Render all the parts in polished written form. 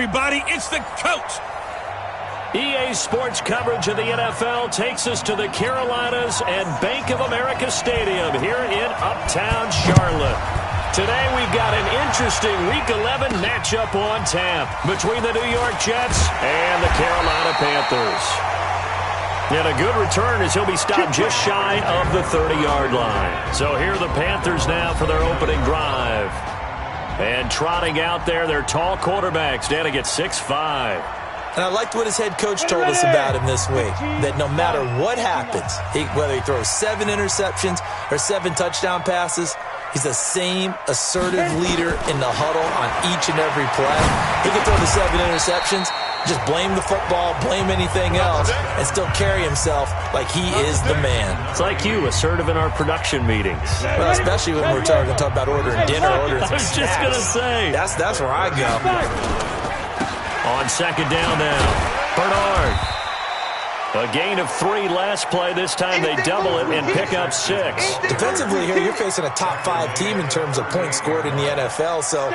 everybody. It's the coach. EA Sports coverage of the NFL takes us to the Carolinas and Bank of America Stadium here in Uptown Charlotte. Today we've got an interesting Week 11 matchup on tap between the New York Jets and the Carolina Panthers. And a good return as he'll be stopped just shy of the 30-yard line. So here are the Panthers now for their opening drive. And trotting out there, their tall quarterback standing at 6'5". And I liked what his head coach told us about him this week, that no matter what happens, whether he throws 7 interceptions or 7 touchdown passes, he's the same assertive leader in the huddle on each and every play. He can throw the 7 interceptions, just blame the football, blame anything else, and still carry himself like he is the man. It's like you, assertive in our production meetings. Well, especially when we're talking about ordering dinner, ordering some snacks. I was just going to say. That's where I go. On second down now, Bernard. A gain of 3 last play. This time they double it and pick up 6. Defensively here, you're facing a top 5 team in terms of points scored in the NFL. So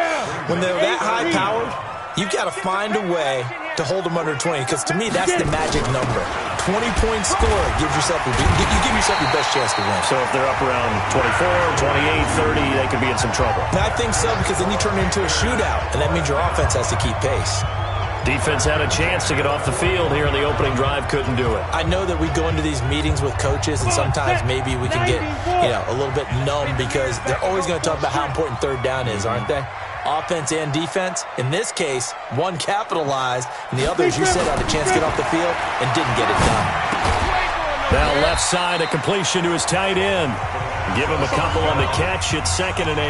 when they're that high-powered, you've got to find a way to hold them under 20. Because to me, that's the magic number. 20 points scored gives yourself you give yourself your best chance to win. So if they're up around 24, 28, 30, they could be in some trouble. And I think so, because then you turn it into a shootout, and that means your offense has to keep pace. Defense had a chance to get off the field here in the opening drive, couldn't do it. I know that we go into these meetings with coaches, and sometimes maybe we can get, a little bit numb because they're always going to talk about how important third down is, aren't they? Offense and defense. In this case, one capitalized, and the other, as you said, had a chance to get off the field and didn't get it done. Now left side, a completion to his tight end. Give him a couple on the catch. It's 2nd and 8.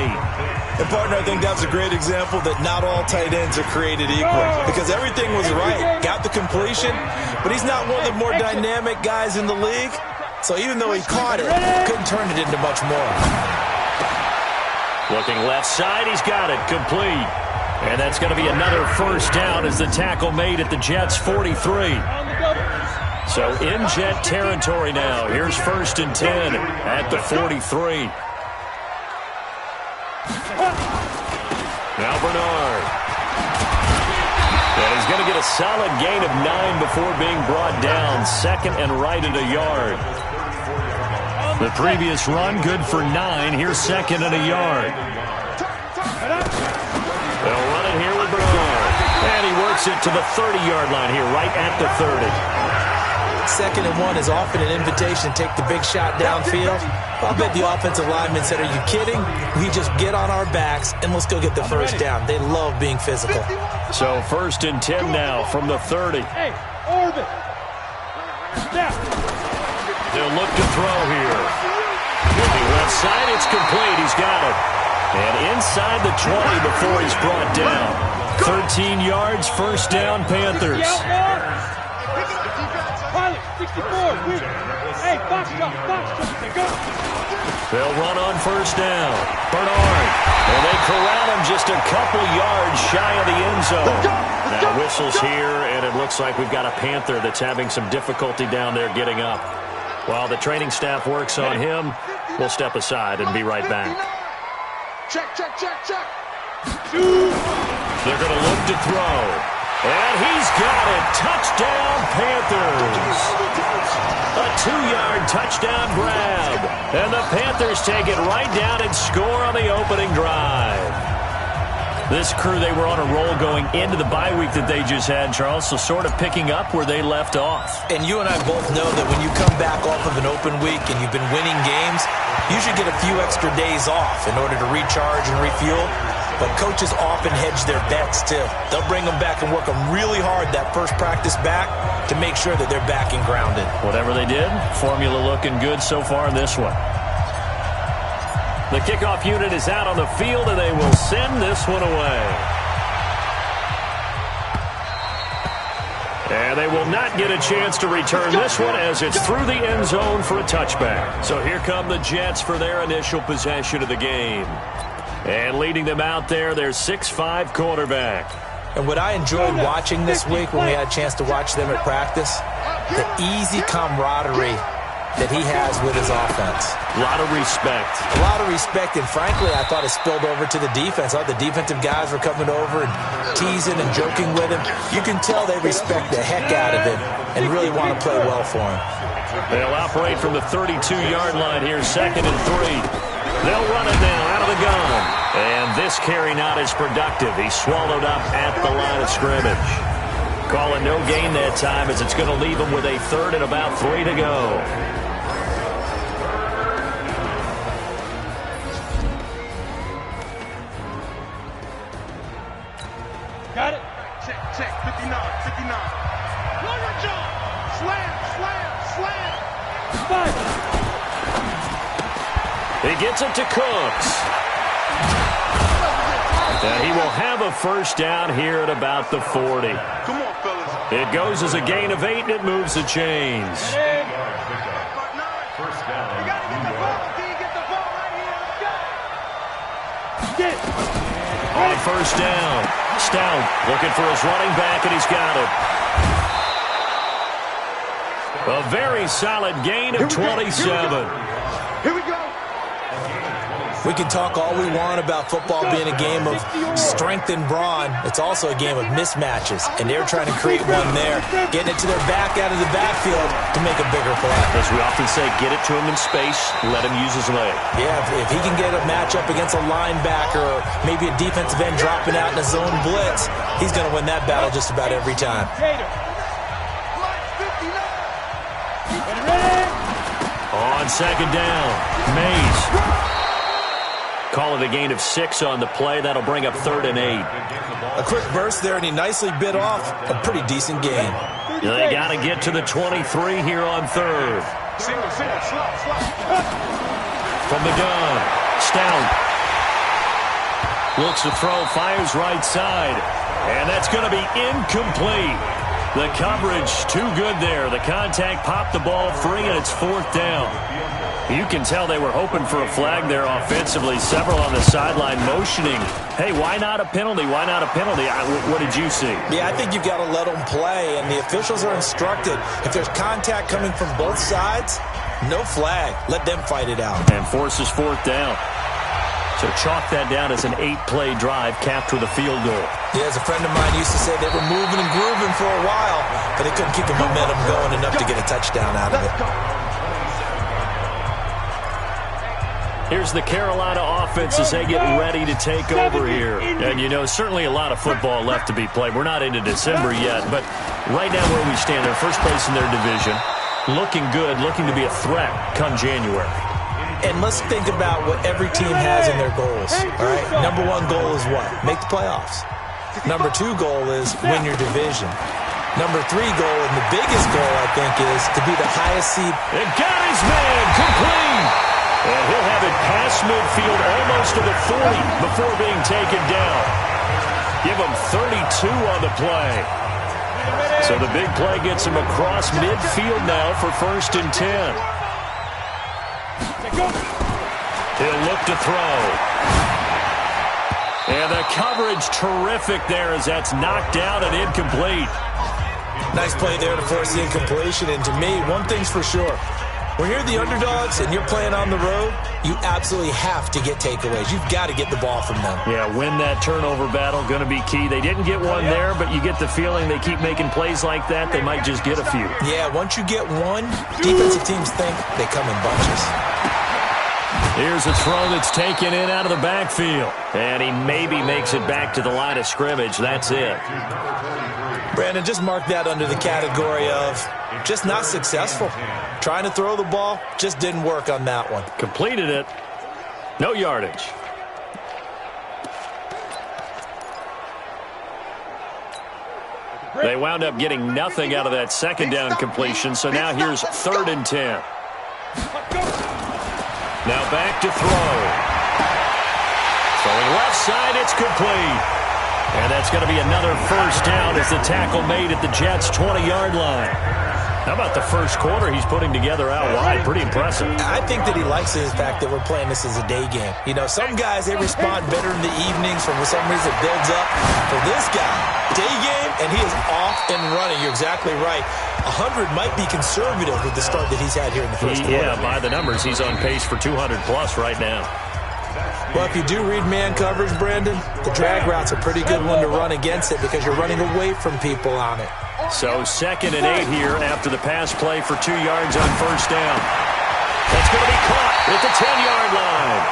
And, partner, I think that's a great example that not all tight ends are created equal, because everything was right. Got the completion, but he's not one of the more dynamic guys in the league. So even though he caught it, couldn't turn it into much more. Looking left side, he's got it. Complete. And that's going to be another first down as the tackle made at the Jets' 43. So in Jet territory now. Here's 1st and 10 at the 43. Now Bernard. And he's going to get a solid gain of 9 before being brought down. 2nd and right at a yard. The previous run good for 9. Here's 2nd and a yard. They'll run it here with Bernard. And he works it to the 30-yard line here, right at the 30. 2nd and 1 is often an invitation to take the big shot downfield. I'll bet the offensive lineman said, are you kidding? We just get on our backs and let's go get the first down. They love being physical. So 1st and 10 now from the 30. Hey, Orbit. Snap. They'll look to throw here. Looking left side, it's complete. He's got it. And inside the 20 before he's brought down. 13 yards, first down, Panthers. Pilot, 64. Hey, box jump, go. They'll run on first down. Bernard. And they corral him just a couple yards shy of the end zone. Now whistles here, and it looks like we've got a Panther that's having some difficulty down there getting up. While the training staff works on him, we'll step aside and be right back. Check. They're going to look to throw. And he's got it. Touchdown, Panthers. A 2-yard touchdown grab. And the Panthers take it right down and score on the opening drive. This crew, they were on a roll going into the bye week that they just had, Charles, so sort of picking up where they left off. And you and I both know that when you come back off of an open week and you've been winning games, you should get a few extra days off in order to recharge and refuel. But coaches often hedge their bets, too. They'll bring them back and work them really hard that first practice back to make sure that they're back and grounded. Whatever they did, formula looking good so far in this one. The kickoff unit is out on the field, and they will send this one away. And they will not get a chance to return this one as it's through the end zone for a touchback. So here come the Jets for their initial possession of the game. And leading them out there, their 6'5" quarterback. And what I enjoyed watching this week when we had a chance to watch them at practice, the easy camaraderie that he has with his offense. A lot of respect. A lot of respect, and frankly, I thought it spilled over to the defense. I thought the defensive guys were coming over and teasing and joking with him. You can tell they respect the heck out of him and really want to play well for him. They'll operate from the 32-yard line here, 2nd and 3. They'll run it now out of the gun. And this carry not as productive. He's swallowed up at the line of scrimmage. Calling no gain that time as it's going to leave him with a 3rd and about 3 to go. Got it. Check. 59. Longer jump. Slam. Five. He gets it to Cooks. And he will have a first down here at about the 40. Come on, fellas. It goes as a gain of 8, and it moves the chains. First down. You got to get the ball. Get the ball right here. Let's go. On first down, Stout looking for his running back, and he's got it. A very solid gain of 27. Here we go. We can talk all we want about football being a game of strength and brawn. It's also a game of mismatches, and they're trying to create one there, getting it to their back out of the backfield to make a bigger play. As we often say, get it to him in space, let him use his leg. Yeah, if he can get a matchup against a linebacker or maybe a defensive end dropping out in a zone blitz, he's going to win that battle just about every time. On second down, Mays. Call it a gain of 6 on the play. That'll bring up 3rd and 8. A quick burst there, and he nicely bit off a pretty decent gain. They got to get to the 23 here on 3rd. From the gun, Stout. Looks to throw, fires right side. And that's going to be incomplete. The coverage too good there. The contact popped the ball free, and it's 4th down. You can tell they were hoping for a flag there offensively. Several on the sideline motioning. Hey, why not a penalty? Why not a penalty? What did you see? Yeah, I think you've got to let them play, and the officials are instructed. If there's contact coming from both sides, no flag. Let them fight it out. And forces 4th down. So chalk that down as an 8-play drive capped with a field goal. Yeah, as a friend of mine used to say, they were moving and grooving for a while, but they couldn't keep the momentum going enough to get a touchdown out of it. Here's the Carolina offense as they get ready to take over here. And, you know, certainly a lot of football left to be played. We're not into December yet, but right now where we stand, they're first place in their division. Looking good, looking to be a threat come January. And let's think about what every team has in their goals, all right? Number 1 goal is what? Make the playoffs. Number 2 goal is win your division. Number 3 goal, and the biggest goal, I think, is to be the highest seed. And got his man complete. And he'll have it past midfield almost to the 40 before being taken down. Give him 32 on the play. So the big play gets him across midfield now for 1st and 10. He'll look to throw. And the coverage terrific there as that's knocked down and incomplete. Nice play there to force the incompletion. And to me, one thing's for sure. When you're the underdogs and you're playing on the road, you absolutely have to get takeaways. You've got to get the ball from them. Yeah, win that turnover battle, going to be key. They didn't get one there, but you get the feeling they keep making plays like that, they might just get a few. Yeah, once you get one, defensive teams think they come in bunches. Here's a throw that's taken in out of the backfield. And he maybe makes it back to the line of scrimmage. That's it. Brandon, just mark that under the category of just not successful. Trying to throw the ball, just didn't work on that one. Completed it. No yardage. They wound up getting nothing out of that second down completion, so now here's 3rd and 10. Now back to throw. Throwing left side, it's complete. And that's going to be another first down as the tackle made at the Jets' 20-yard line. How about the first quarter he's putting together out wide? Pretty impressive. I think that he likes the fact that we're playing this as a day game. You know, some guys, they respond better in the evenings. For some reason, it builds up. For this guy, day game, and he is off and running. You're exactly right. 100 might be conservative with the start that he's had here in the first quarter. Yeah, by the numbers, he's on pace for 200-plus right now. Well, if you do read man coverage, Brandon, the drag route's a pretty good one to run against it because you're running away from people on it. So 2nd and 8 here after the pass play for 2 yards on first down. That's going to be caught at the 10-yard line.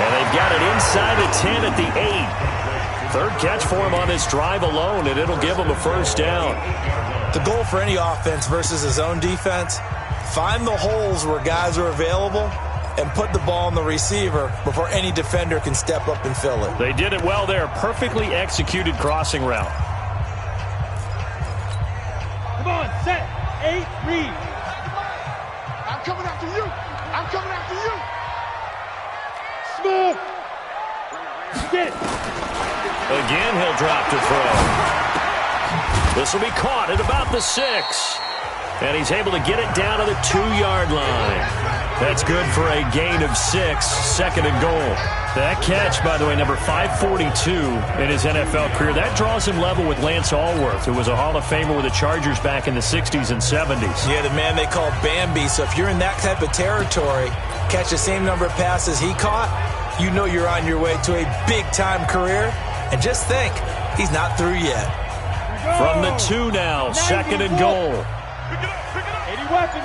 And they've got it inside the 10 at the 8. Third catch for him on this drive alone, and it'll give him a first down. The goal for any offense versus his own defense, find the holes where guys are available and put the ball on the receiver before any defender can step up and fill it. They did it well there. Perfectly executed crossing route. Come on, set, 8, read. I'm coming after you. I'm coming after you. Smoke. Get it. Again, he'll drop to throw. This will be caught at about the 6. And he's able to get it down to the 2-yard line. That's good for a gain of 6, 2nd and goal. That catch, by the way, number 542 in his NFL career, that draws him level with Lance Allworth, who was a Hall of Famer with the Chargers back in the 60s and 70s. Yeah, the man they call Bambi. So if you're in that type of territory, catch the same number of passes he caught, you know you're on your way to a big-time career. And just think, he's not through yet. From the 2 now, 2nd and goal. 80 weapons.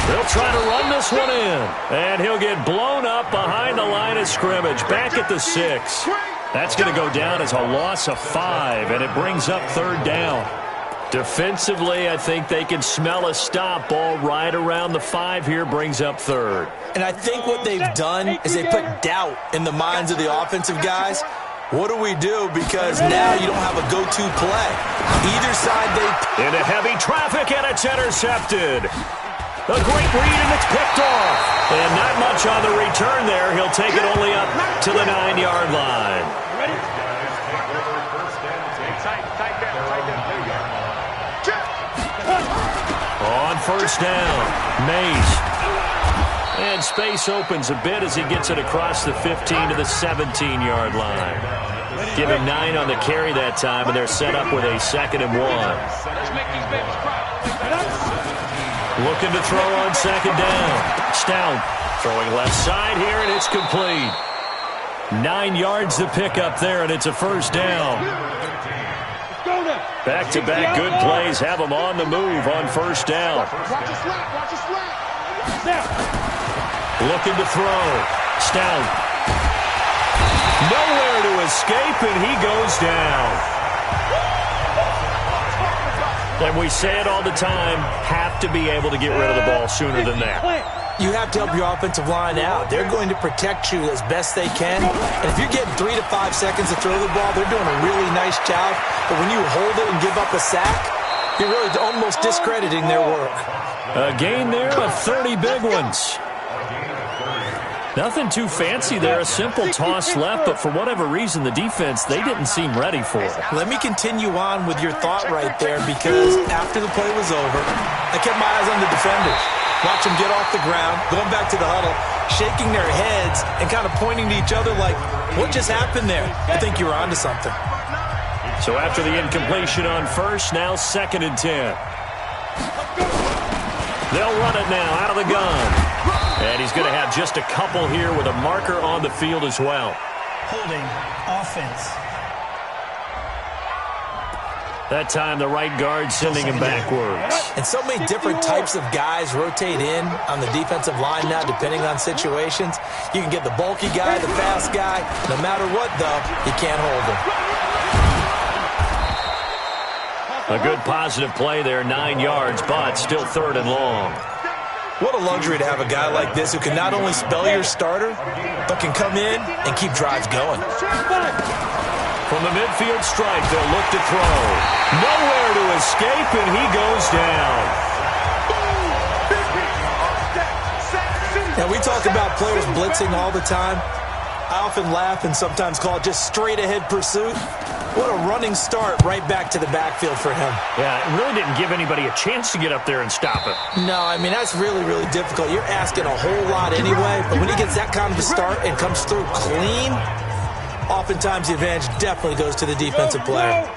They'll try to run this one in. And he'll get blown up behind the line of scrimmage. Back at the 6. That's going to go down as a loss of 5. And it brings up 3rd down. Defensively, I think they can smell a stop ball right around the 5 here. Brings up 3rd. And I think what they've done is they put doubt in the minds of the offensive guys. What do we do? Because now you don't have a go-to play. Either side they... Into heavy traffic, and it's intercepted. A great read, and it's picked off. And not much on the return there. He'll take it only up to the 9-yard line. Ready? On first down, Mays. And space opens a bit as he gets it across the 15 to the 17-yard line. Give him 9 on the carry that time, and they're set up with a 2nd and 1. Looking to throw on 2nd down. Stout throwing left side here, and it's complete. 9 yards to pick up there, and it's a first down. Back-to-back good plays have him on the move on first down. Watch your slap. Watch your slap. Now. Looking to throw. Stout. Nowhere to escape, and he goes down. And we say it all the time, have to be able to get rid of the ball sooner than that. You have to help your offensive line out. They're going to protect you as best they can. And if you're getting 3 to 5 seconds to throw the ball, they're doing a really nice job. But when you hold it and give up a sack, you're really almost discrediting their work. A gain there of 30 big ones. Nothing too fancy there, a simple toss left, but for whatever reason, the defense, they didn't seem ready for it. Let me continue on with your thought right there, because after the play was over, I kept my eyes on the defenders. Watch them get off the ground, going back to the huddle, shaking their heads and kind of pointing to each other like, what just happened there? I think you were onto something. So after the incompletion on first, now 2nd and 10. They'll run it now out of the gun. And he's going to have just a couple here with a marker on the field as well. Holding offense. That time the right guard sending him backwards. And so many different types of guys rotate in on the defensive line now, depending on situations. You can get the bulky guy, the fast guy. No matter what, though, you can't hold him. A good positive play there, 9 yards, but still 3rd and long. What a luxury to have a guy like this who can not only spell your starter, but can come in and keep drives going. From the midfield stripe, they'll look to throw. Nowhere to escape, and he goes down. Now, we talk about players blitzing all the time. I often laugh and sometimes call it just straight-ahead pursuit. What a running start right back to the backfield for him. Yeah, it really didn't give anybody a chance to get up there and stop it. No, I mean, that's really, really difficult. You're asking a whole lot anyway, but when he gets that kind of a start and comes through clean, oftentimes the advantage definitely goes to the defensive player.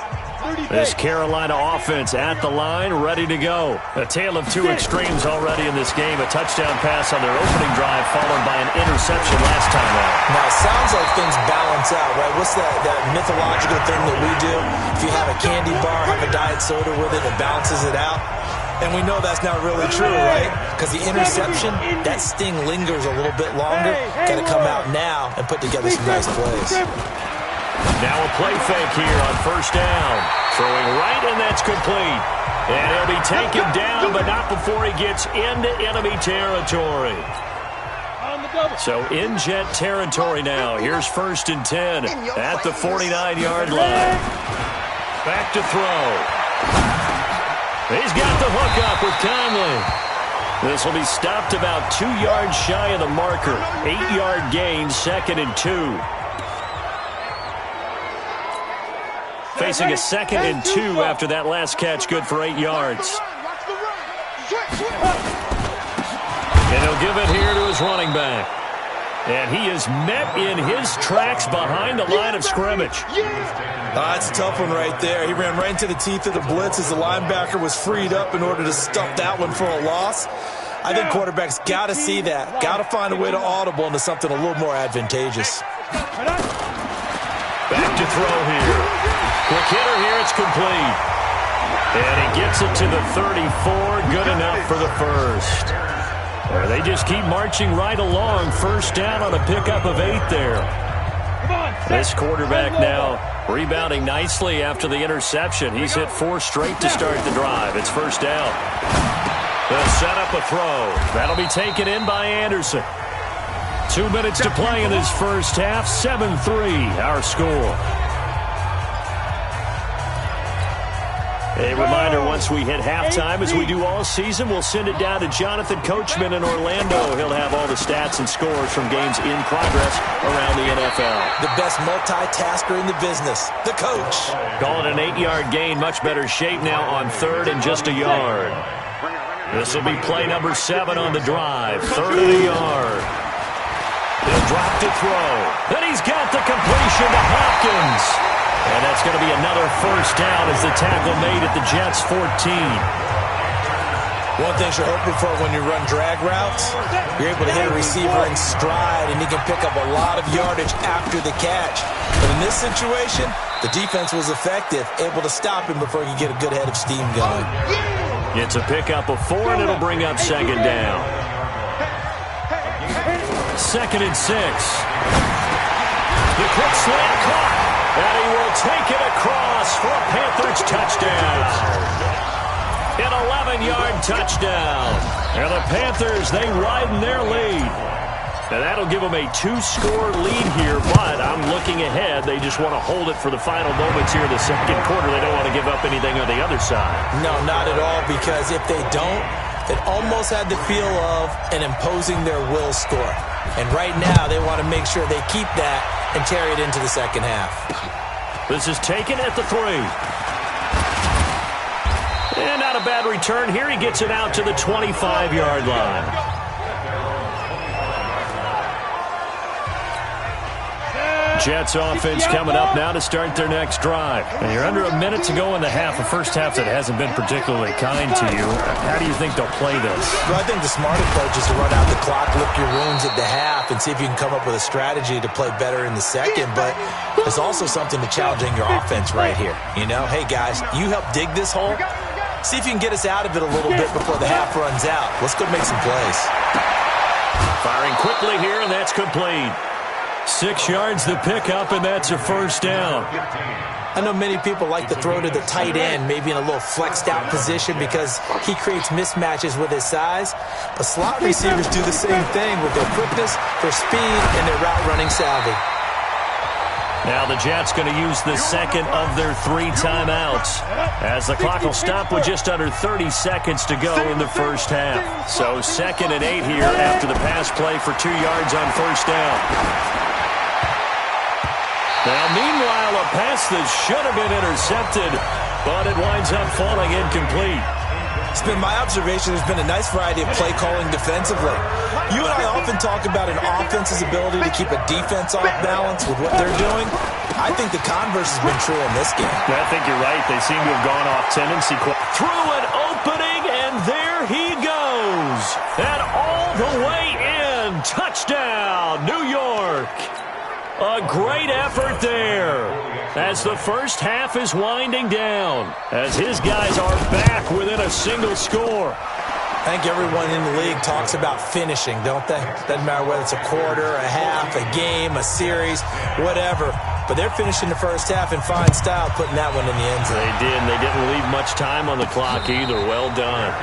This Carolina offense at the line, ready to go. A tale of two extremes already in this game. A touchdown pass on their opening drive, followed by an interception last time out. Now, it sounds like things balance out, right? What's that mythological thing that we do? If you have a candy bar, have a diet soda with it, it balances it out. And we know that's not really true, right? Because the interception, that sting lingers a little bit longer. Got to come out now and put together some nice plays. Now a play fake here on first down. Throwing right, and that's complete. And he'll be taken down, but not before he gets into enemy territory. So in jet territory now. Here's 1st and 10 at the 49-yard line. Back to throw. He's got the hook up with Conley. This will be stopped about 2 yards shy of the marker. 8-yard gain, 2nd and 2. Facing a 2nd and 2 after that last catch, good for 8 yards. And he'll give it here to his running back. And he is met in his tracks behind the line of scrimmage. That's a tough one right there. He ran right into the teeth of the blitz as the linebacker was freed up in order to stuff that one for a loss. I think quarterbacks got to see that. Got to find a way to audible into something a little more advantageous. Back to throw here. Quick hitter here, it's complete. And he gets it to the 34, good enough for the first. They just keep marching right along. First down on a pickup of 8 there. This quarterback now rebounding nicely after the interception. He's hit 4 straight to start the drive. It's first down. They'll set up a throw. That'll be taken in by Anderson. 2 minutes to play in this first half. 7-3 our score. A reminder, once we hit halftime, as we do all season, we'll send it down to Jonathan Coachman in Orlando. He'll have all the stats and scores from games in progress around the NFL. The best multitasker in the business, the coach. Calling an 8-yard gain, much better shape now on 3rd and just a yard. This will be play number 7 on the drive. 3rd and a yard. He'll drop to throw. Then he's got the completion to Hopkins. And that's going to be another first down as the tackle made at the Jets' 14. One thing you're hoping for when you run drag routes, you're able to hit a receiver in stride, and he can pick up a lot of yardage after the catch. But in this situation, the defense was effective, able to stop him before he could get a good head of steam going. It's a pickup of 4, and it'll bring up 2nd down. 2nd and 6. The quick slant caught. And he will take it across for a Panthers touchdown. An 11-yard touchdown. And the Panthers, they widen their lead. And that'll give them a 2-score lead here, but I'm looking ahead. They just want to hold it for the final moments here in the second quarter. They don't want to give up anything on the other side. No, not at all, because if they don't, it almost had the feel of an imposing their will score. And right now, they want to make sure they keep that and carry it into the second half. This is taken at the 3. And not a bad return here. He gets it out to the 25-yard line. Jets offense coming up now to start their next drive. And you're under a minute to go in the half, a first half that hasn't been particularly kind to you. How do you think they'll play this? Well, I think the smart approach is to run out the clock, lick your wounds at the half, and see if you can come up with a strategy to play better in the second. But there's also something to challenging your offense right here. You know, hey, guys, you help dig this hole. See if you can get us out of it a little bit before the half runs out. Let's go make some plays. Firing quickly here, and that's complete. 6 yards the pickup, and that's a first down. I know many people like to throw to the tight end, maybe in a little flexed out position because he creates mismatches with his size. But slot receivers do the same thing with their quickness, their speed, and their route running savvy. Now the Jets going to use the second of their 3 timeouts as the clock will stop with just under 30 seconds to go in the first half. So 2nd and 8 here after the pass play for 2 yards on first down. Now, meanwhile, a pass that should have been intercepted, but it winds up falling incomplete. It's been my observation there's been a nice variety of play calling defensively. You and I often talk about an offense's ability to keep a defense off balance with what they're doing. I think the converse has been true in this game. I think you're right. They seem to have gone off tendency. Through an opening, and there he goes. And all the way in. Touchdown, New York. A great effort there as the first half is winding down, as his guys are back within a single score. I think everyone in the league talks about finishing, don't they? Doesn't matter whether it's a quarter, a half, a game, a series, whatever. But they're finishing the first half in fine style, putting that one in the end zone. They did, and they didn't leave much time on the clock either. Well done.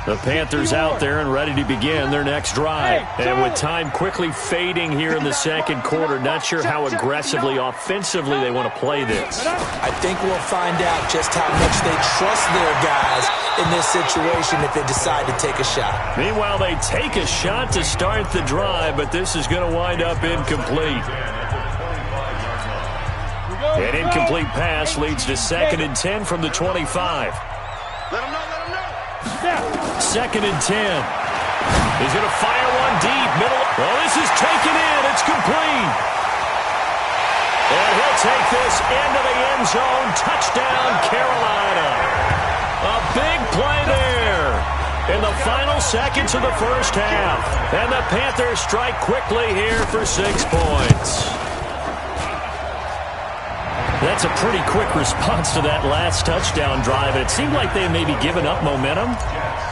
The Panthers out there and ready to begin their next drive. And with time quickly fading here in the second quarter, not sure how aggressively, offensively they want to play this. I think we'll find out just how much they trust their guys in this situation if they decide to take a shot. Meanwhile, they take a shot to start the drive, but this is going to wind up incomplete. An incomplete pass leads to 2nd and 10 from the 25. Let him know. Second and 10. He's going to fire one deep. Middle. Well, this is taken in. It's complete. And he'll take this into the end zone. Touchdown, Carolina. A big play there in the final seconds of the first half. And the Panthers strike quickly here for 6 points. That's a pretty quick response to that last touchdown drive. It seemed like they may be giving up momentum.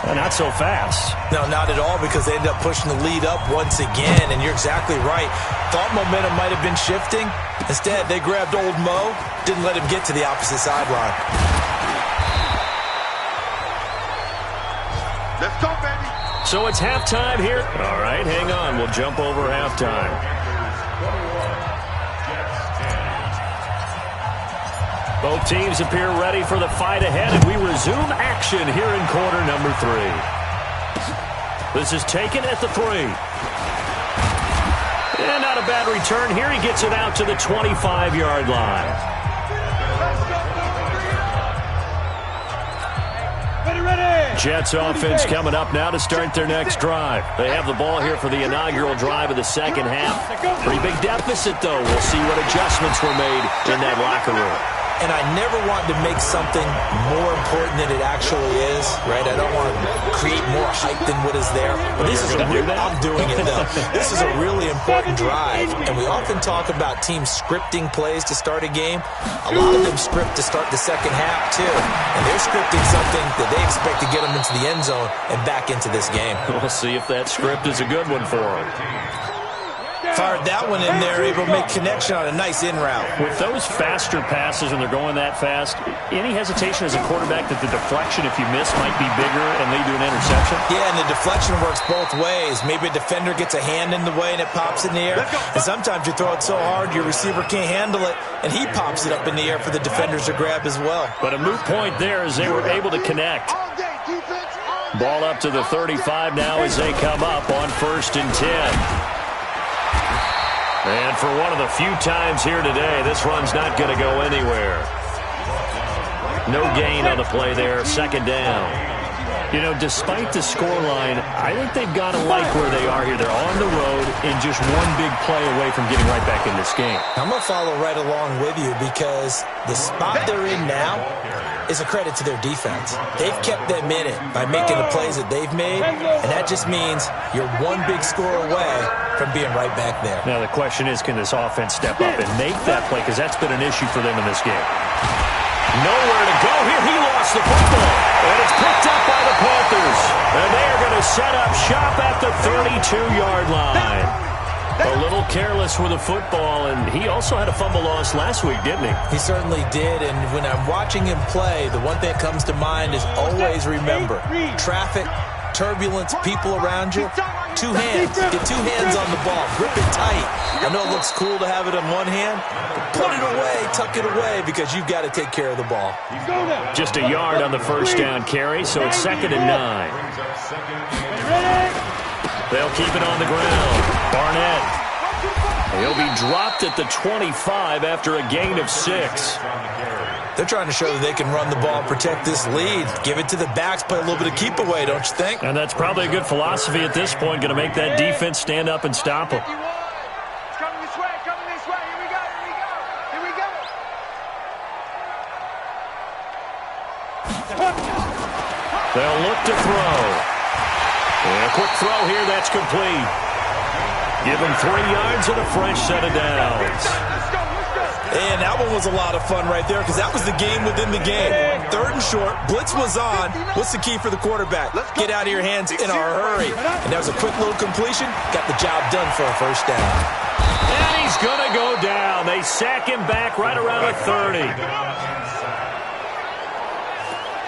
Not so fast. No, not at all, because they ended up pushing the lead up once again, and you're exactly right. Thought momentum might have been shifting. Instead, they grabbed old Mo, didn't let him get to the opposite sideline. Let's go, baby. So it's halftime here. All right, hang on. We'll jump over halftime. Both teams appear ready for the fight ahead, and we resume action here in quarter number 3. This is taken at the 3. And not a bad return here. He gets it out to the 25-yard line. Jets offense coming up now to start their next drive. They have the ball here for the inaugural drive of the second half. Pretty big deficit, though. We'll see what adjustments were made in that locker room. And I never want to make something more important than it actually is, right? I don't want to create more hype than what is there. But this is I'm doing it, though. This is a really important drive. And we often talk about teams scripting plays to start a game. A lot of them script to start the second half, too. And they're scripting something that they expect to get them into the end zone and back into this game. We'll see if that script is a good one for them. Fired that one in there, able to make connection on a nice in route. With those faster passes when they're going that fast, any hesitation as a quarterback that the deflection, if you miss, might be bigger and lead to an interception? Yeah, and the deflection works both ways. Maybe a defender gets a hand in the way and it pops in the air. And sometimes you throw it so hard your receiver can't handle it, and he pops it up in the air for the defenders to grab as well. But a moot point there as they were able to connect. Ball up to the 35 now as they come up on 1st and 10. And for one of the few times here today, this run's not going to go anywhere. No gain on the play there, 2nd down. You know, despite the scoreline, I think they've got to like where they are here. They're on the road and just one big play away from getting right back in this game. I'm going to follow right along with you because the spot they're in now is a credit to their defense. They've kept them in it by making the plays that they've made, and that just means you're one big score away from being right back there. Now the question is, can this offense step up and make that play? Because that's been an issue for them in this game. Nowhere to go here. He lost the football. And it's picked up by the Panthers. And they are going to set up shop at the 32-yard line. A little careless with the football, and he also had a fumble loss last week, didn't he? He certainly did, and when I'm watching him play, the one thing that comes to mind is always remember, traffic, turbulence, people around you, two hands. Get two hands on the ball. Grip it tight. I know it looks cool to have it in one hand, but put it away, tuck it away, because you've got to take care of the ball. Just a yard on the first down carry, so it's 2nd and 9. They'll keep it on the ground. Barnett. He'll be dropped at the 25 after a gain of 6. They're trying to show that they can run the ball and protect this lead. Give it to the backs, play a little bit of keep away, don't you think? And that's probably a good philosophy at this point, going to make that defense stand up and stop them. Coming this way, here we go, here we go. They'll look to throw. And a quick throw here, that's complete. Give him 3 yards and a fresh set of downs. And that one was a lot of fun right there because that was the game within the game. 3rd and short, blitz was on. What's the key for the quarterback? Get out of your hands in a hurry. And that was a quick little completion. Got the job done for a first down. And he's going to go down. They sack him back right around the 30.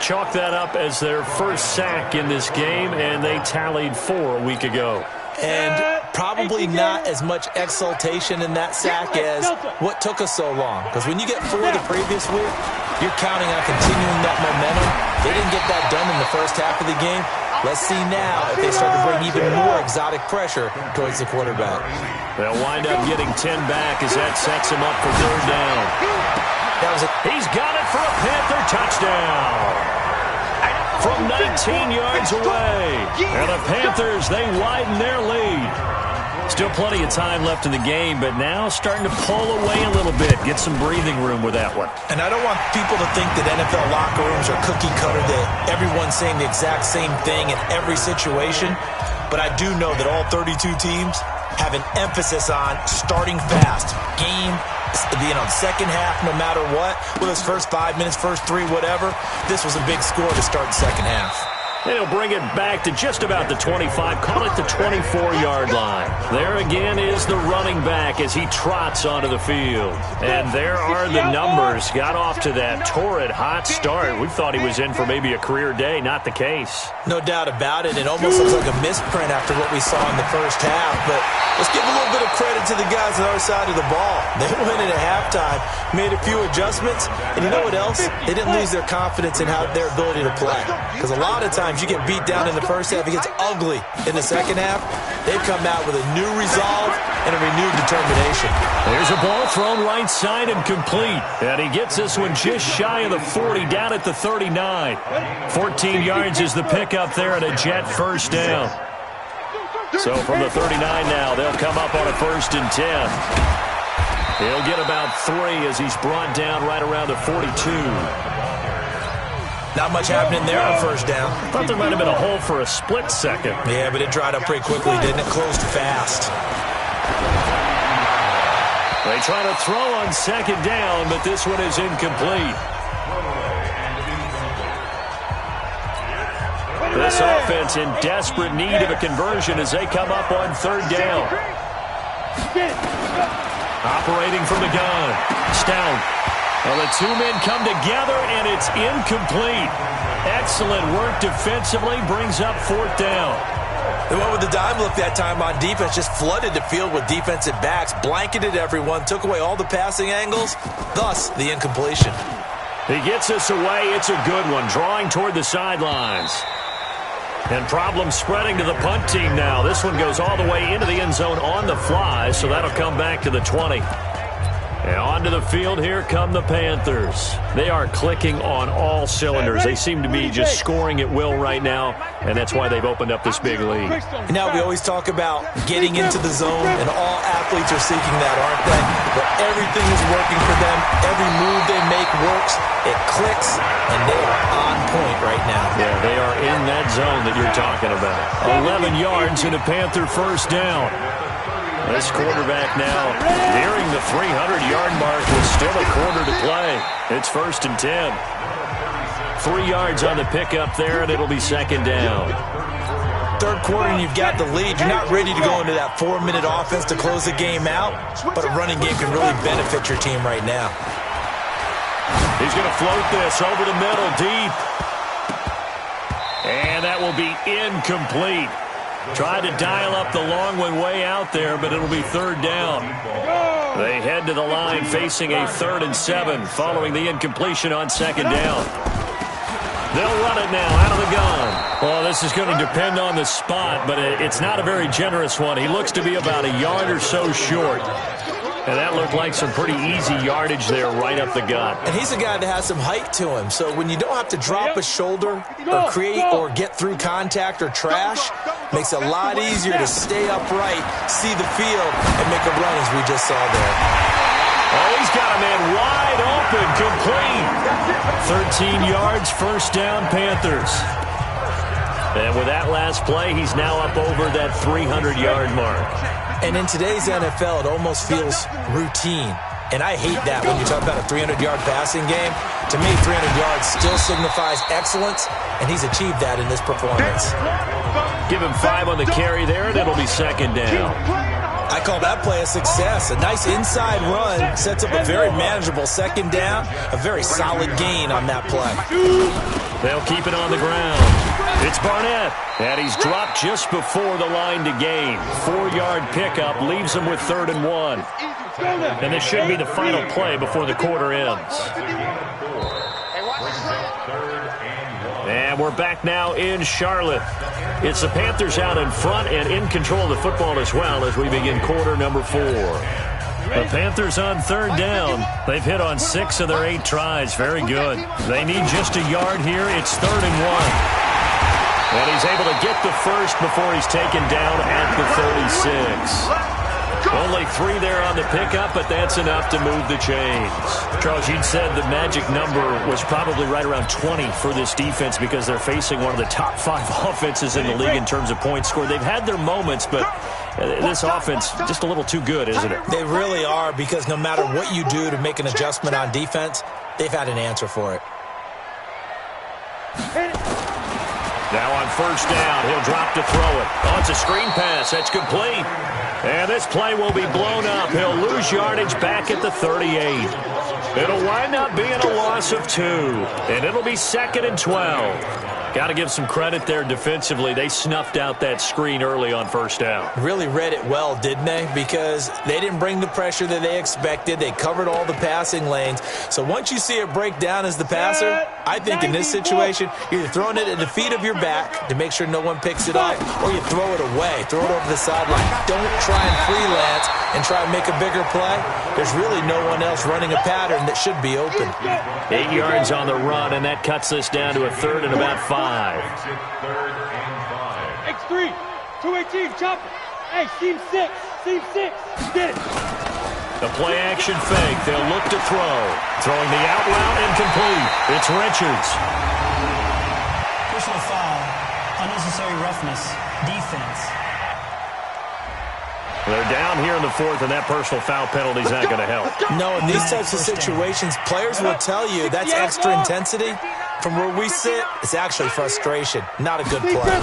Chalk that up as their first sack in this game, and they tallied 4 a week ago. And probably not as much exultation in that sack as what took us so long. Because when you get 4 the previous week, you're counting on continuing that momentum. They didn't get that done in the first half of the game. Let's see now if they start to bring even more exotic pressure towards the quarterback. They'll wind up getting 10 back as that sets him up for 3rd down. He's got it for a Panther touchdown. From 19 yards away. And the Panthers, they widen their lead. Still plenty of time left in the game, but now starting to pull away a little bit. Get some breathing room with that one. And I don't want people to think that NFL locker rooms are cookie cutter, that everyone's saying the exact same thing in every situation. But I do know that all 32 teams have an emphasis on starting fast. Game, second half, no matter what. Whether it's first 5 minutes, first 3, whatever. This was a big score to start the second half. And he'll bring it back to just about the 25, call it the 24-yard line. There again is the running back as he trots onto the field. And there are the numbers. Got off to that torrid hot start. We thought he was in for maybe a career day. Not the case. No doubt about it. It almost looks like a misprint after what we saw in the first half. But let's give a little bit of credit to the guys on our side of the ball. They went in at halftime, made a few adjustments, and you know what else? They didn't lose their confidence in their ability to play. Because a lot of times you get beat down in the first half, it gets ugly in the second half. They've come out with a new resolve and a renewed determination. There's a ball thrown right side and complete. And he gets this one just shy of the 40, down at the 39. 14 yards is the pickup there and a Jet first down. So from the 39 now, they'll come up on a 1st and 10. He'll get about 3 as he's brought down right around the 42. Not much happening there on first down. Thought there might have been a hole for a split second. Yeah, but it dried up pretty quickly, didn't it? Closed fast. They try to throw on 2nd down, but this one is incomplete. This offense in desperate need of a conversion as they come up on 3rd down. Operating from the gun. Stout. Well, the 2 men come together, and it's incomplete. Excellent work defensively, brings up 4th down. They went with the dime look that time on defense, just flooded the field with defensive backs, blanketed everyone, took away all the passing angles, thus the incompletion. He gets us away. It's a good one, drawing toward the sidelines. And problems spreading to the punt team now. This one goes all the way into the end zone on the fly, so that'll come back to the 20. And onto the field, here come the Panthers. They are clicking on all cylinders. They seem to be just scoring at will right now, and that's why they've opened up this big lead. Now, we always talk about getting into the zone, and all athletes are seeking that, aren't they? But everything is working for them. Every move they make works. It clicks, and they are on point right now. Yeah, they are in that zone that you're talking about. 11 yards and a Panther first down. This quarterback now nearing the 300-yard mark with still a quarter to play. It's 1st and 10. 3 yards on the pickup there, and it'll be 2nd down. third quarter and you've got the lead, you're not ready to go into that 4-minute offense to close the game out, but a running game can really benefit your team right now. He's going to float this over the middle, deep. And that will be incomplete. Tried to dial up the long one way out there, but it'll be third down. They head to the line facing a 3rd and 7 following the incompletion on second down. They'll run it now out of the gun. Well, this is going to depend on the spot, but it's not a very generous one. He looks to be about a yard or so short. And that looked like some pretty easy yardage there right up the gut. And he's a guy that has some height to him, so when you don't have to drop a shoulder or create or get through contact or trash, makes it a lot easier to stay upright, see the field, and make a run as we just saw there. Oh, he's got a man wide open, complete. 13 yards, first down, Panthers. And with that last play, he's now up over that 300-yard mark. And in today's NFL, it almost feels routine. And I hate that when you talk about a 300-yard passing game. To me, 300 yards still signifies excellence, and he's achieved that in this performance. Give him 5 on the carry there, and it'll be second down. I call that play a success. A nice inside run sets up a very manageable second down, a very solid gain on that play. They'll keep it on the ground. It's Barnett, and he's dropped just before the line to gain. 4-yard pickup leaves him with 3rd and 1. And this should be the final play before the quarter ends. And we're back now in Charlotte. It's the Panthers out in front and in control of the football as well as we begin quarter number 4. The Panthers on 3rd down. They've hit on 6 of their 8 tries. Very good. They need just a yard here. It's 3rd and 1. And he's able to get the first before he's taken down at the 36. Only 3 there on the pickup, but that's enough to move the chains. Charles, you'd said the magic number was probably right around 20 for this defense because they're facing one of the top 5 offenses in the league in terms of points scored. They've had their moments, but this offense just a little too good, isn't it? They really are, because no matter what you do to make an adjustment on defense, they've had an answer for it. Now on first down, he'll drop to throw it. Oh, it's a screen pass. That's complete. And this play will be blown up. He'll lose yardage back at the 38. It'll wind up being a loss of 2. And it'll be 2nd and 12. Got to give some credit there defensively. They snuffed out that screen early on first down. Really read it well, didn't they? Because they didn't bring the pressure that they expected. They covered all the passing lanes. So once you see it break down as the passer, I think in this situation, you're either throwing it at the feet of your back to make sure no one picks it up, or you throw it away. Throw it over the sideline. Don't try and freelance and try and make a bigger play. There's really no one else running a pattern that should be open. 8 yards on the run, and that cuts this down to a 3rd and about 5. X3, 218, chopper. Hey, seam 6, get it. The play action fake. They'll look to throw. Throwing the out route incomplete. It's Richards. Personal foul, unnecessary roughness, defense. They're down here in the 4th, and that personal foul penalty is not going to help. No, in these types of situations, players will tell you that's extra intensity. From where we sit, it's actually frustration. Not a good play.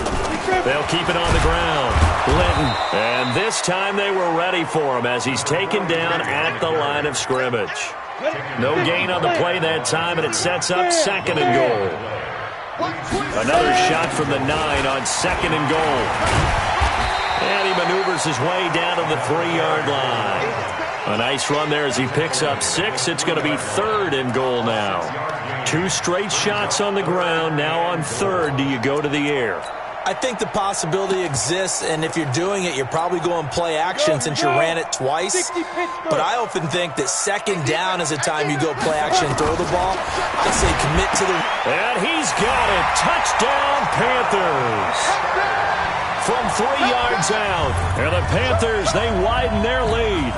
They'll keep it on the ground. Linton. And this time they were ready for him as he's taken down at the line of scrimmage. No gain on the play that time, and it sets up 2nd and goal. Another shot from the 9 on 2nd and goal. And he maneuvers his way down to the 3-yard line. A nice run there as he picks up 6. It's going to be 3rd and goal now. 2 straight shots on the ground. Now on 3rd, do you go to the air? I think the possibility exists, and if you're doing it, you're probably going play action since you ran it twice. But I often think that 2nd down is a time you go play action and throw the ball. I say commit to the... And he's got it. Touchdown, Panthers. From 3 yards out. And the Panthers, they widen their lead.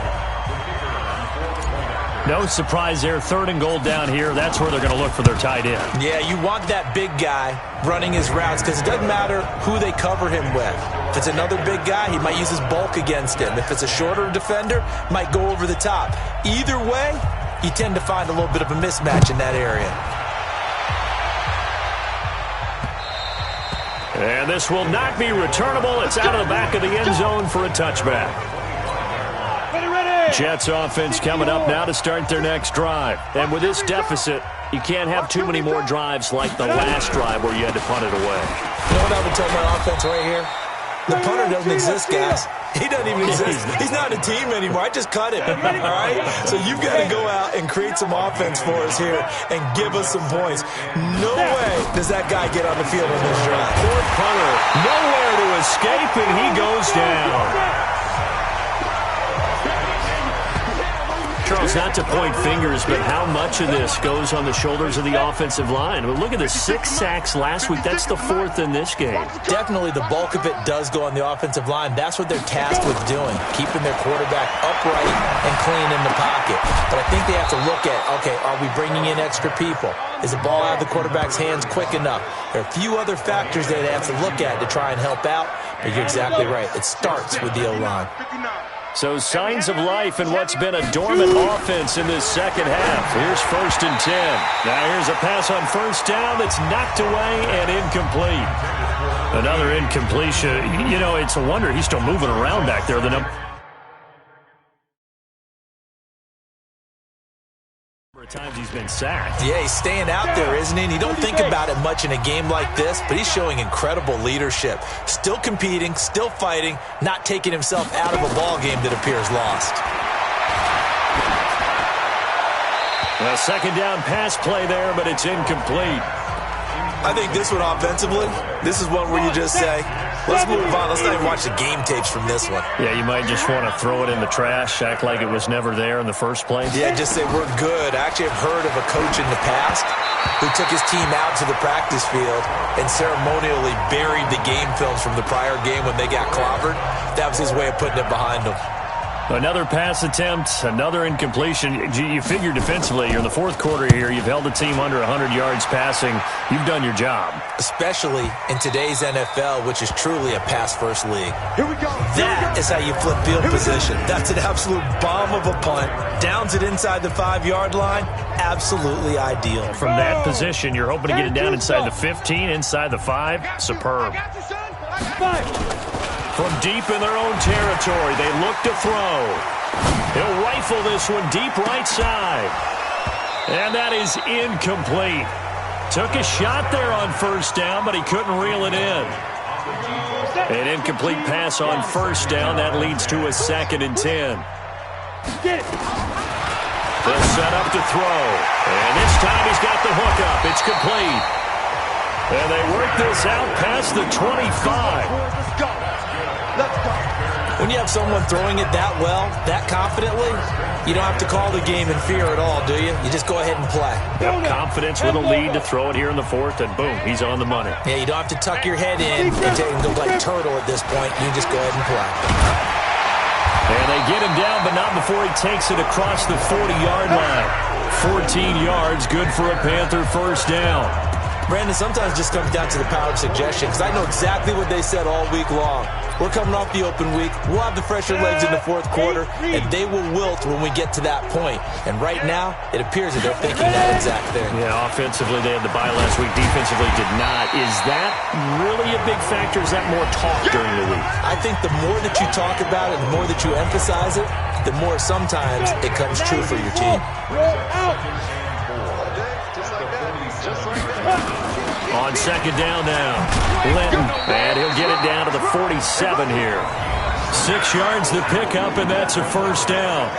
No surprise there. 3rd and goal down here. That's where they're going to look for their tight end. Yeah, you want that big guy running his routes because it doesn't matter who they cover him with. If it's another big guy, he might use his bulk against him. If it's a shorter defender, might go over the top. Either way, you tend to find a little bit of a mismatch in that area. And this will not be returnable. It's out of the back of the end zone for a touchback. Jets offense coming up now to start their next drive. And with this deficit, you can't have too many more drives like the last drive where you had to punt it away. You know what I would tell my offense right here? The punter doesn't exist, guys. He doesn't even exist. He's not a team anymore. I just cut him, all right? So you've got to go out and create some offense for us here and give us some points. No way does that guy get on the field on this drive. Poor punter, nowhere to escape, and he goes down. Charles, not to point fingers, but how much of this goes on the shoulders of the offensive line? Well, look at the 6 sacks last week. That's the 4th in this game. Definitely the bulk of it does go on the offensive line. That's what they're tasked with doing, keeping their quarterback upright and clean in the pocket. But I think they have to look at, okay, are we bringing in extra people? Is the ball out of the quarterback's hands quick enough? There are a few other factors that they have to look at to try and help out, but you're exactly right. It starts with the O-line. So signs of life in what's been a dormant offense in this second half. Here's 1st and 10. Now here's a pass on 1st down that's knocked away and incomplete. Another incompletion. You know, it's a wonder he's still moving around back there. The number of times he's been sacked. Yeah, he's staying out there, isn't he? And you don't think about it much in a game like this, but he's showing incredible leadership. Still competing, still fighting, not taking himself out of a ball game that appears lost. A 2nd down pass play there, but it's incomplete. I think this one offensively, this is one where you just say, let's move on. Let's not even watch the game tapes from this one. Yeah, you might just want to throw it in the trash, act like it was never there in the first place. Yeah, just say we're good. I actually have heard of a coach in the past who took his team out to the practice field and ceremonially buried the game films from the prior game when they got clobbered. That was his way of putting it behind them. Another pass attempt, another incompletion. You figure defensively, you're in the 4th quarter here. You've held the team under 100 yards passing. You've done your job. Especially in today's NFL, which is truly a pass-first league. Here we go. That is how you flip field position. That's an absolute bomb of a punt. Downs it inside the 5-yard line. Absolutely ideal. From that position, you're hoping to get it down inside the 15, inside the 5. Superb. From deep in their own territory, they look to throw. He'll rifle this one deep right side. And that is incomplete. Took a shot there on 1st down, but he couldn't reel it in. An incomplete pass on 1st down. That leads to a 2nd and 10. They'll set up to throw. And this time he's got the hook up. It's complete. And they work this out past the 25. Let's go. Let's go. When you have someone throwing it that well, that confidently, you don't have to call the game in fear at all, do you? You just go ahead and play. Yep, confidence with a lead to throw it here in the 4th, and boom, he's on the money. Yeah, you don't have to tuck your head in and go like turtle at this point. You just go ahead and play. And they get him down, but not before he takes it across the 40-yard line. 14 yards, good for a Panther 1st down. Brandon, sometimes it just comes down to the power of suggestion, because I know exactly what they said all week long. We're coming off the open week. We'll have the fresher legs in the 4th quarter, and they will wilt when we get to that point. And right now, it appears that they're thinking that exact thing. Yeah, offensively, they had the bye last week. Defensively, did not. Is that really a big factor? Is that more talk during the week? I think the more that you talk about it, the more that you emphasize it, the more sometimes it comes true for your team. On 2nd down now, Linton, and he'll get it down to the 47 here. 6 yards to pick up, and that's a 1st down.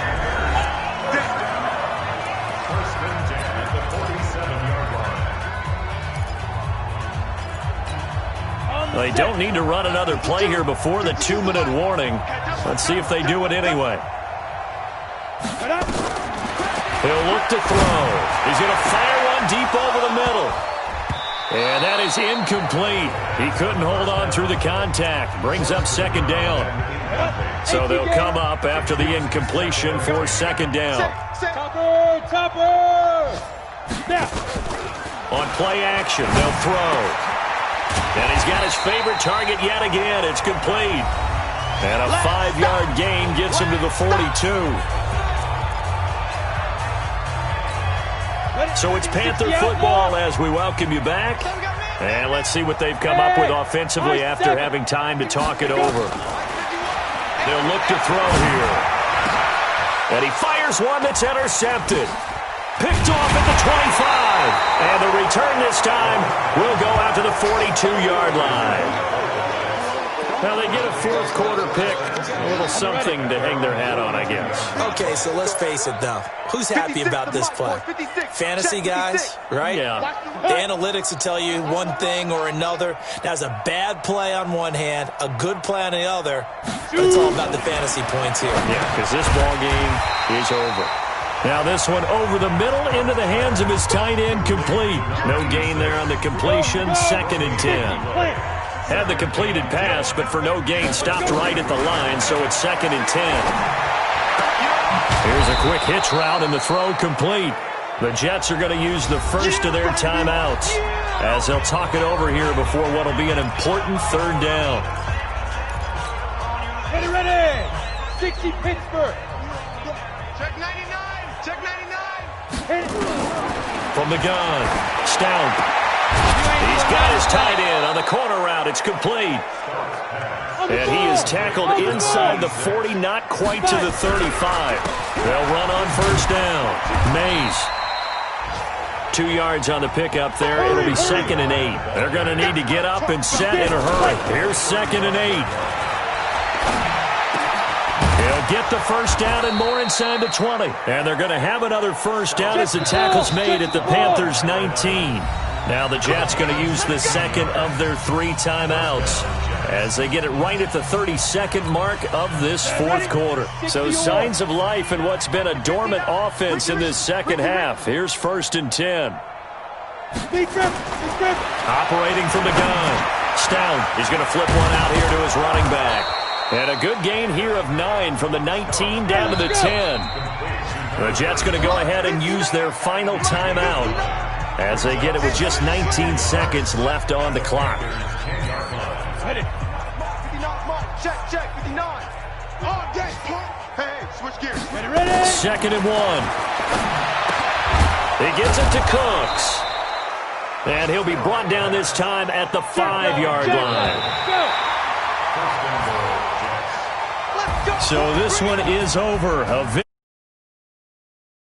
They don't need to run another play here before the 2-minute warning. Let's see if they do it anyway. He'll look to throw. He's going to fire one deep over the middle. And that is incomplete. He couldn't hold on through the contact. Brings up 2nd down. So they'll come up after the incompletion for 2nd down. Topper! On play action, they'll throw. And he's got his favorite target yet again. It's complete. And a 5-yard gain gets him to the 42. So it's Panther football as we welcome you back. And let's see what they've come up with offensively after having time to talk it over. They'll look to throw here. And he fires one that's intercepted. Picked off at the 25. And the return this time will go out to the 42-yard line. Now, they get a fourth-quarter pick, a little something to hang their hat on, I guess. Okay, so let's face it, though. Who's happy about this play? Fantasy guys, right? Yeah. The analytics will tell you one thing or another. That's a bad play on one hand, a good play on the other. But it's all about the fantasy points here. Yeah, because this ball game is over. Now this one over the middle into the hands of his tight end, complete. No gain there on the completion, 2nd and 10. Had the completed pass, but for no gain, stopped right at the line, so it's 2nd and 10. Here's a quick hitch route, and the throw complete. The Jets are going to use the first of their timeouts as they'll talk it over here before what will be an important 3rd down. Get it ready! 60 Pittsburgh. Check 99! Check 99! From the gun, Stout. He's got his tight end on the corner route. It's complete. And he is tackled inside the 40, not quite to the 35. They'll run on 1st down. Mays. 2 yards on the pickup there. It'll be 2nd and 8. They're going to need to get up and set in a hurry. Here's 2nd and 8. He'll get the 1st down and more inside the 20. And they're going to have another 1st down as the tackle's made at the Panthers' 19. Now the Jets going to use the 2nd of their 3 timeouts as they get it right at the 32nd mark of this 4th quarter. So signs of life in what's been a dormant offense in this 2nd half. Here's 1st and 10. Operating from the gun. Stout is going to flip one out here to his running back. And a good gain here of 9 from the 19 down to the 10. The Jets going to go ahead and use their final timeout as they get it with just 19 seconds left on the clock. Ready. 59, check, 59. Oh, that's pump. Hey, switch gears. Ready. 2nd and 1. He gets it to Cooks. And he'll be brought down this time at the 5-yard line. So this one is over. A